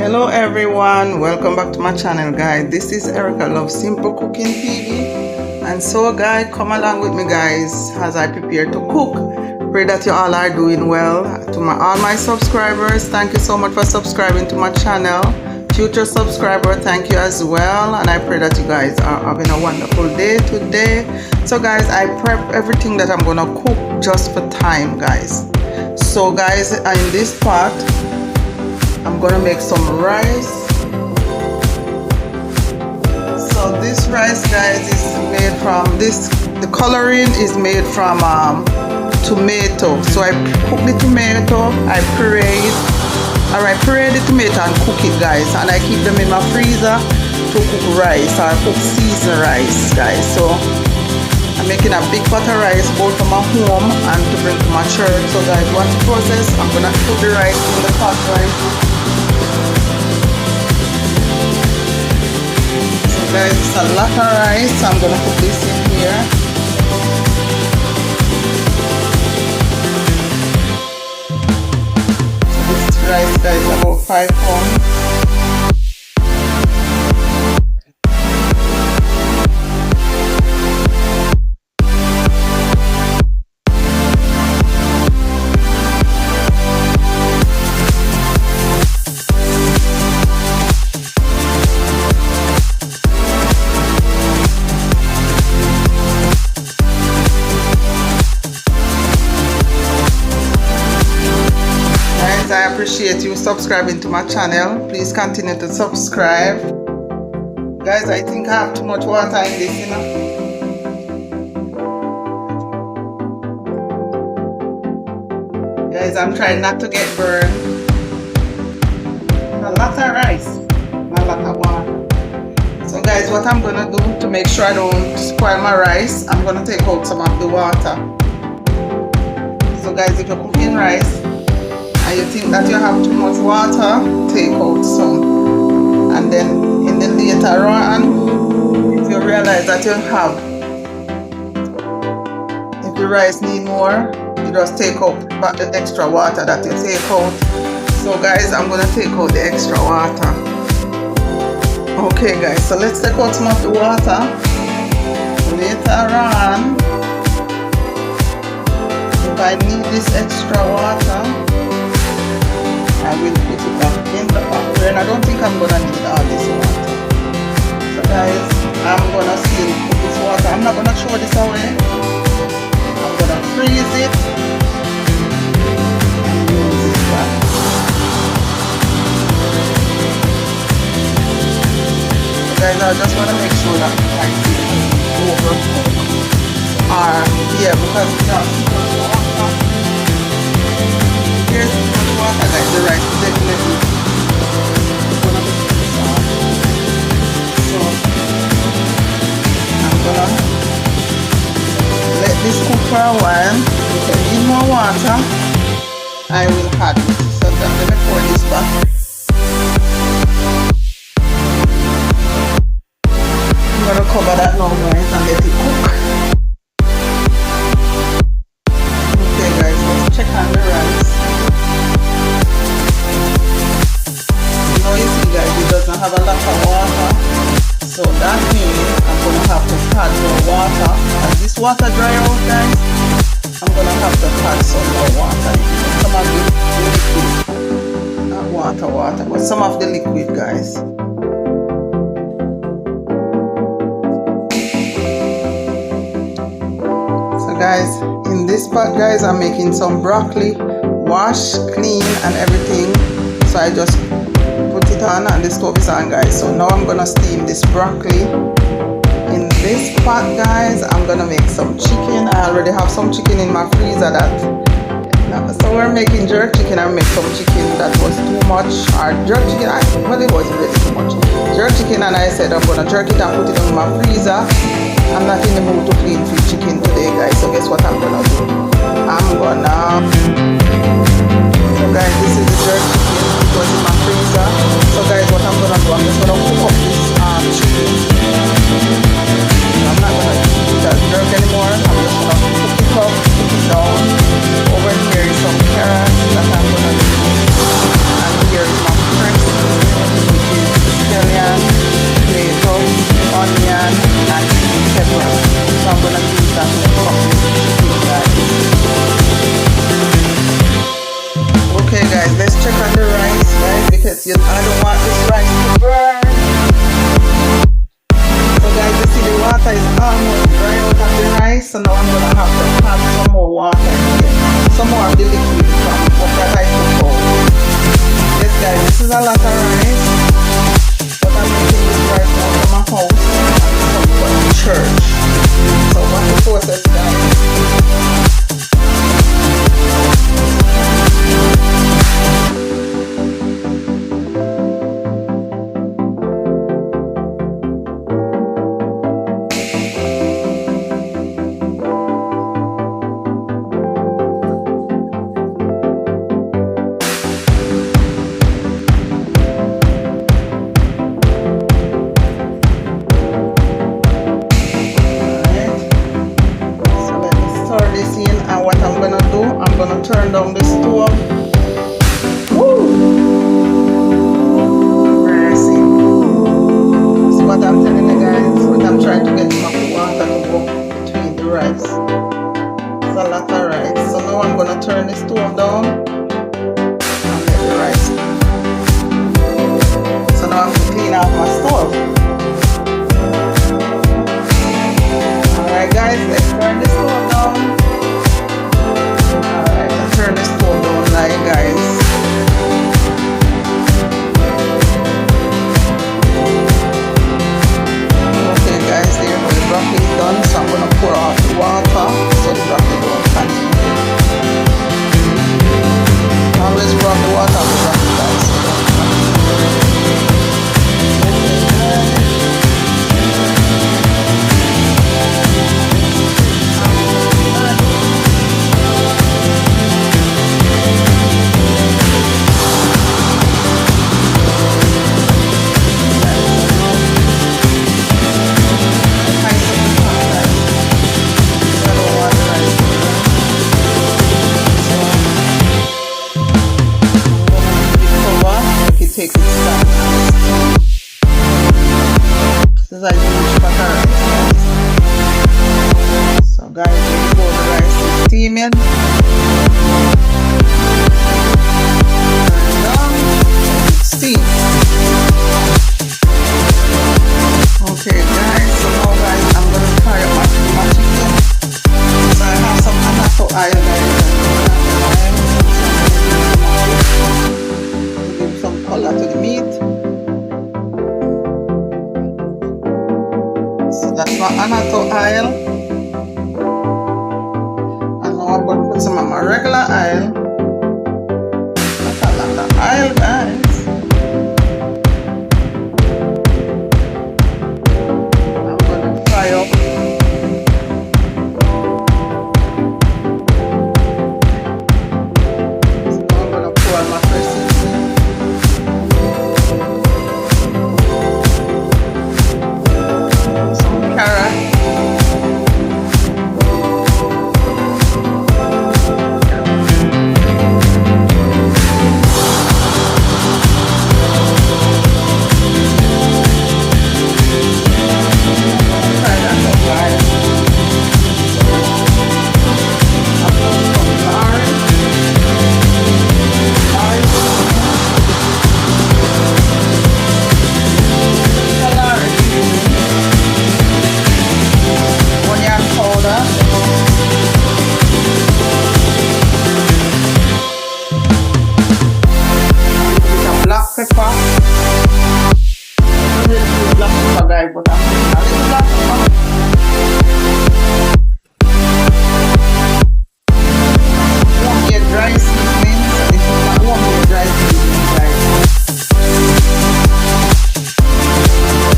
Hello everyone, welcome back to my channel guys. This is Erica Love Simple Cooking TV, and so guys, come along with me guys as I prepare to cook. Pray that you all are doing well. To all my subscribers, thank you so much for subscribing to my channel. Future subscriber, thank you as well, and I pray that you guys are having a wonderful day today. So guys, I prep everything that I'm gonna cook just for time guys. So guys, in this pot I'm gonna make some rice. So this rice guys is made from the coloring is made from tomato. So I cook the tomato, I puree the tomato and cook it guys, and I keep them in my freezer to cook rice. So I cook seasoned rice guys. So I'm making a big pot of rice both for my home and to bring to my church. So guys, what's the process? I'm gonna put the rice in the pot right. Guys, it's a lot of rice, so I'm gonna put this in here. So this rice guys about 5 pounds. I appreciate you subscribing to my channel. Please continue to subscribe. Guys, I think I have too much water in this, you know. Guys, I'm trying not to get burned. A lot of rice, a lot of water. So guys, what I'm gonna do to make sure I don't spoil my rice, I'm gonna take out some of the water. So guys, if you're cooking rice and you think that you have too much water, take out some, and then in the later on, if you realize that if the rice need more, you just take out back the extra water that you take out. So guys, I'm gonna take out the extra water. Okay guys, so let's take out some of the water. Later on, if I need this extra water, I will put it back in the pot, and I don't think I'm gonna need all this water. So guys, I'm gonna still put this water. I'm not gonna throw this away. I'm gonna freeze it and use this back. So guys, I just wanna make sure that I didn't overcook. Yeah, because we have too much water. Here's too much water guys, the rice is definitely gonna be soft. So I'm gonna let this cook for a while. If I need more water, I will add it. So let me pour this back. I'm gonna cover that now guys and let it cook. Okay guys, let's check on the rice. You see guys, it doesn't have a lot of water, so that means I'm gonna have to add more water. As this water dry out guys, I'm gonna have to add some more water. Some of the liquid, not water, but some of the liquid guys. So guys, in this pot guys, I'm making some broccoli, wash, clean and everything. So I just put it on and the stove is on guys. So now I'm gonna steam this broccoli. In this pot guys, I'm gonna make some chicken. I already have some chicken in my freezer so we're making jerk chicken. I make some chicken that was too much, or jerk chicken, well it wasn't really too much jerk chicken, and I said I'm gonna jerk it and put it in my freezer. I'm not in the mood to clean fish chicken today guys, so guess what I'm gonna do? So guys, this is the jerk chicken. It was in my freezer. So guys, what I'm gonna do, I'm just gonna cook up this chicken. I'm not gonna eat it as jerk anymore. I'm just gonna cook it up, cook it down. Over here is some carrots that I'm gonna do, and here is my fresh check on the rice, guys, because I don't want this rice to burn. So guys, you see the water is almost dry out of the rice, so now I'm gonna have to add some more water here. Some more of the liquid from what that I took out. Yes guys, this is a lot of rice, but I'm making this rice now from my house and some from the church. So what's the process, guys? Turn down the stove. Woo! Mercy. That's what I'm telling you guys. What I'm trying to get enough water to go between the rice. It's a lot of rice. So now I'm gonna turn the stove down and let the rice. So now I'm gonna clean out my stove. Alright guys, let's turn the stove down. Turn the stove down like guys. Okay guys, there the broccoli is done, so I'm gonna pour out the water so the broccoli don't contaminate. Always pour out the water of the broccoli, guys. Take it back. This is a huge pot of rice. So guys, before the rice is steaming, steam. Okay guys, so now guys, I'm gonna fry up my chicken. So I have some anato oil, guys. Color to the meat. So that's my anato oil. And now I'm going to put some of my regular oil. That's a lot of oil, guys. I'm going to fry up. So now I'm going to pour my fresh seasoning. Pepper. Black pepper, guys, but I'm not black pepper. Homemade dry seasoning. This is my homemade dry seasoning, guys.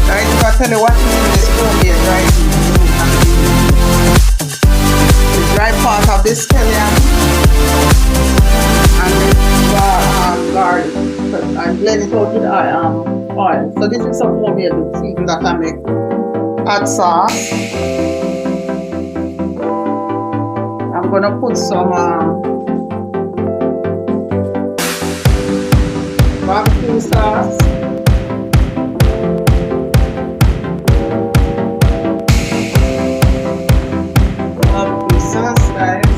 Guys, if I tell you what is in this homemade dry seasoning, the dry part of this scallion and the garlic. I blend it out with oil. So this is some homemade seasoning that I make. Hot sauce. I'm gonna put some barbecue sauce. Barbecue sauce, guys.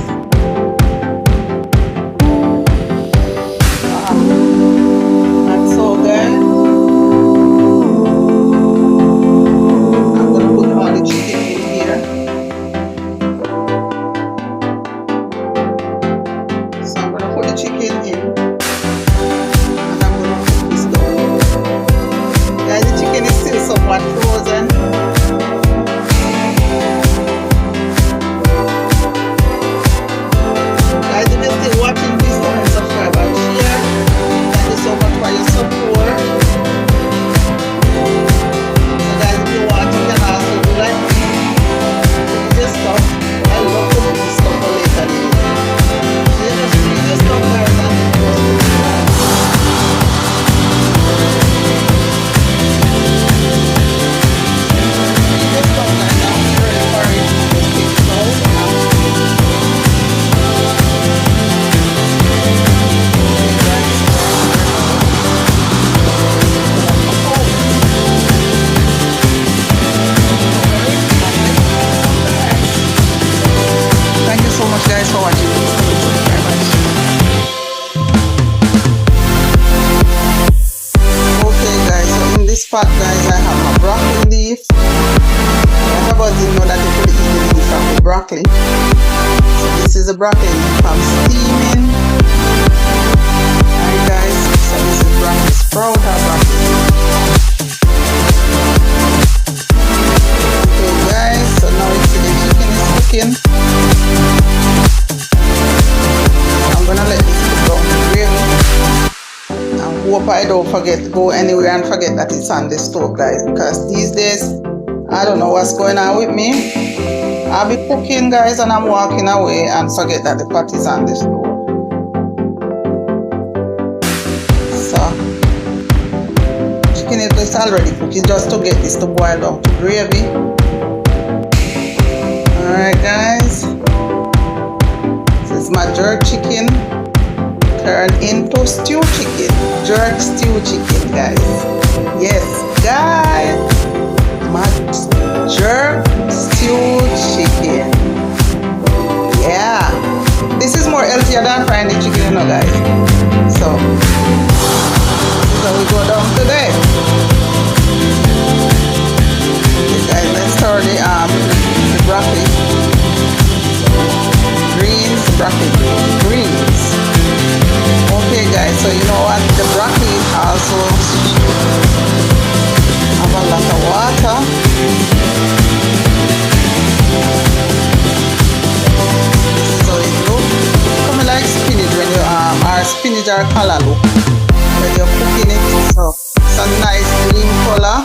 pot, guys, I have my broccoli leaf. Everybody didn't know that you could eat the leaf of the broccoli. So this is the broccoli leaf I'm steaming. Alright guys, so this is broccoli sprout or broccoli leaf. Okay guys, so now you see the chicken is cooking. I'm gonna let this cook down to gravy. I hope I don't go anywhere and forget that it's on the stove, guys, because these days I don't know what's going on with me. I'll be cooking, guys, and I'm walking away and forget that the pot is on the stove. So chicken is already cooking, just to get this to boil down to gravy. Alright guys, this is my jerk chicken turned into stew chicken. Jerk stew chicken, guys. Yes guys, my jerk stew chicken. Yeah, this is more healthier than frying the chicken, you know, guys. So this is how we go down today. Okay guys, let's start the broccoli. Broccoli greens. Okay guys, so you know what, the broccoli also have a lot of water. This is how it looks. Come like spinach when you or spinach or callaloo when you're cooking it. So it's a nice green color.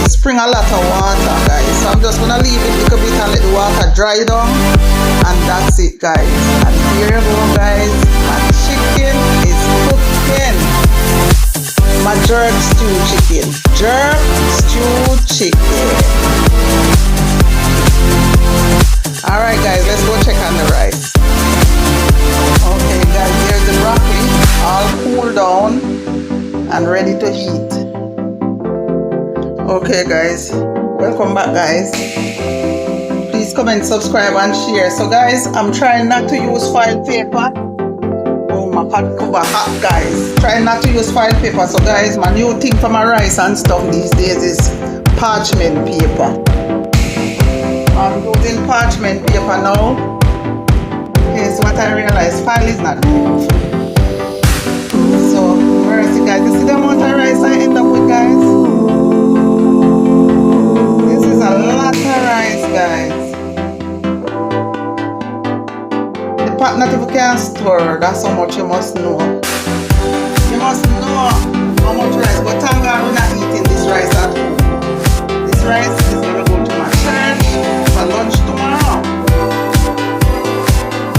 Spring a lot of water, guys, so I'm just gonna leave it a little bit and let the water dry down, and that's it, guys. And here you go, guys, my chicken is cooking. My jerk stew chicken. Alright guys, let's go check on the rice. Okay guys, here's the broccoli all cooled down and ready to eat. Okay guys, welcome back guys. Please comment, subscribe and share. So guys, I'm trying not to use foil paper. Oh, my pot cover hot, guys. Trying not to use foil paper. So guys, my new thing for my rice and stuff these days is parchment paper. I'm using parchment paper now. Here's what I realized, file is not enough. So mercy guys, you see the amount of rice I end up with, guys? A lot of rice, guys. The pot not even can store. That's how much you must know. You must know how much rice. But thank God we're not eating this rice at home. This rice is gonna go to my church for lunch tomorrow.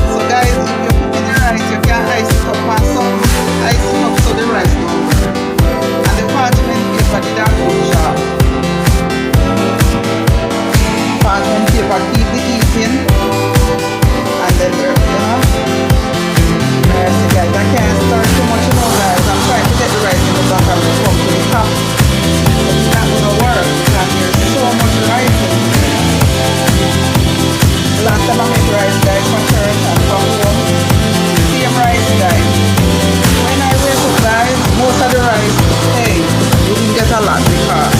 So guys, if you're cooking the rice, you can ice it up and some ice it up so the rice don't burn. And the parchment paper did a good job. Parchment paper keep the eating, and then you know. Mercy guys, I can't stir too much, you know, guys. I'm trying to get the rice in the back and come to the top. But it's not gonna work because there's so much rice in here. Last time I made rice, guys, for church and from home, same rice, guys. When I wake up, guys, most of the rice, hey, you didn't get a lot because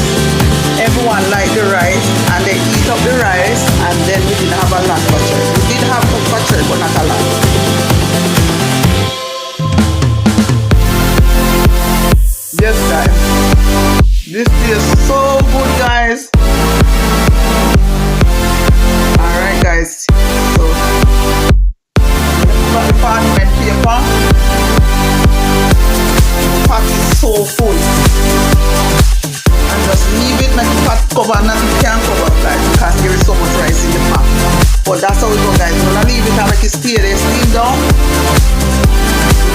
everyone liked the rice and they eat up the rice, and then we didn't have a lot for church. We did have food for church, but not a lot. Yes guys, this tastes so good, guys. Alright guys, so got the parchment paper. The pot is so full. Just leave it, make the pot cover, nothing can cover, guys, because there is so much rice in the pot. But that's how we go, guys. We're gonna leave it and make it stay there, steam down.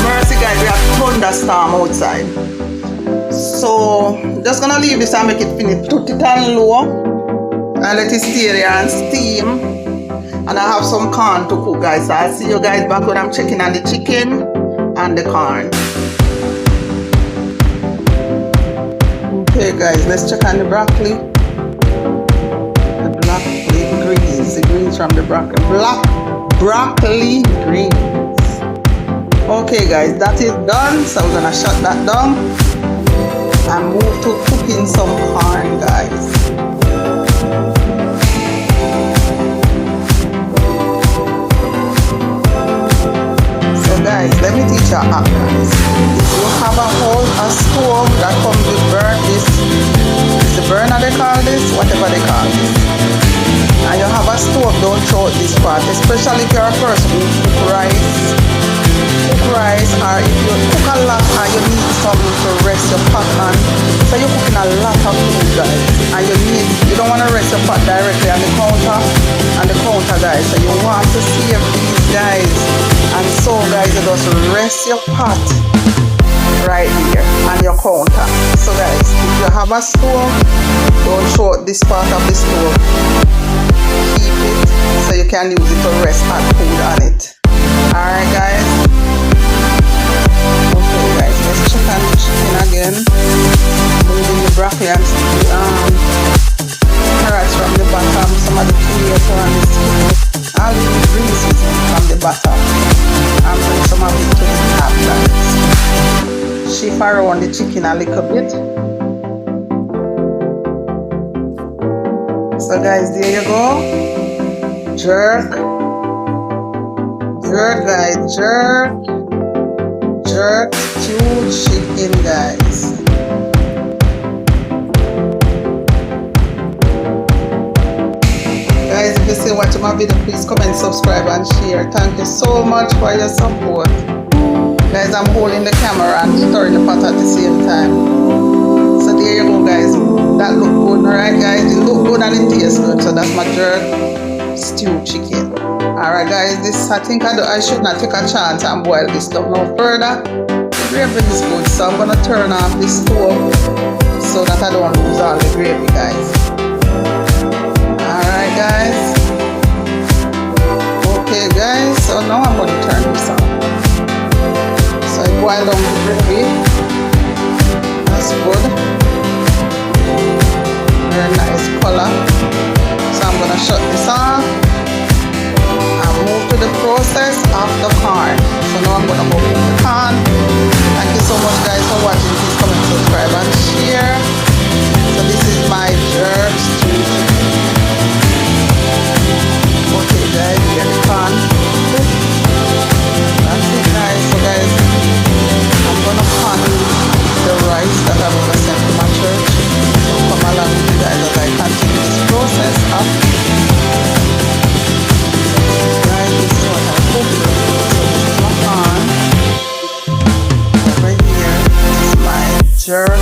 Mercy, guys, we have thunderstorm outside. So just gonna leave this and make it finish. Put it on low and let it stay there and steam. And I have some corn to cook, guys. So I'll see you guys back when I'm checking on the chicken and the corn. Okay guys, let's check on the broccoli. The greens from the broccoli. Broccoli greens. Okay guys, that is done. So we're gonna shut that down. and move to cooking some corn, guys. So guys, let me teach you a hack, guys. If you have a stove that comes with this is the burner they call this, whatever they call this, and you have a stove, don't throw out this part, especially if you're a person who cook rice, or if you cook a lot and you need something to rest your pot on. So you're cooking a lot of food, guys, and you don't want to rest your pot directly on the counter, guys. So you want to save these, guys. And so, guys, you just rest your pot right here on your counter. So, guys, if you have a stove, don't throw out this part of the stove. Keep it so you can use it to rest hot food on it. Alright, guys. Okay, guys, let's check on the chicken again. Moving the broccoli and carrots from the bottom. Some of the tomato and the chicken. I'll do the green seasoning from the bottom and bring some of it to the top, guys. Shift around the chicken a little bit. So guys, there you go. Jerk, guys, jerk stewed chicken, guys. Guys, if you still watching my video, please comment, subscribe and share. Thank you so much for your support. Guys, I'm holding the camera and stirring the pot at the same time. So there you go, guys. That look good, alright, guys? It look good and it tastes good. So that's my jerk stewed chicken. Alright, guys, I think I should not take a chance and boil this stuff no further. The gravy is good, so I'm gonna turn off the stove so that I don't lose all the gravy, guys. Alright, guys. Okay, guys, so now I'm gonna turn this on. So I boil down the gravy. That's good. Very nice color. So I'm gonna shut this off and move to the process of the corn. So now I'm gonna open the corn. Thank you so much, guys, for watching. Please comment, subscribe and share. So this is my jerk stewed chicken. Okay, guys, here the corn. That's it, guys. So guys, I'm gonna pan the rice that I'm gonna send to my church. So come along with you guys as I continue this process of guys, this is what I cook. So this is my pan over here. This is my jerk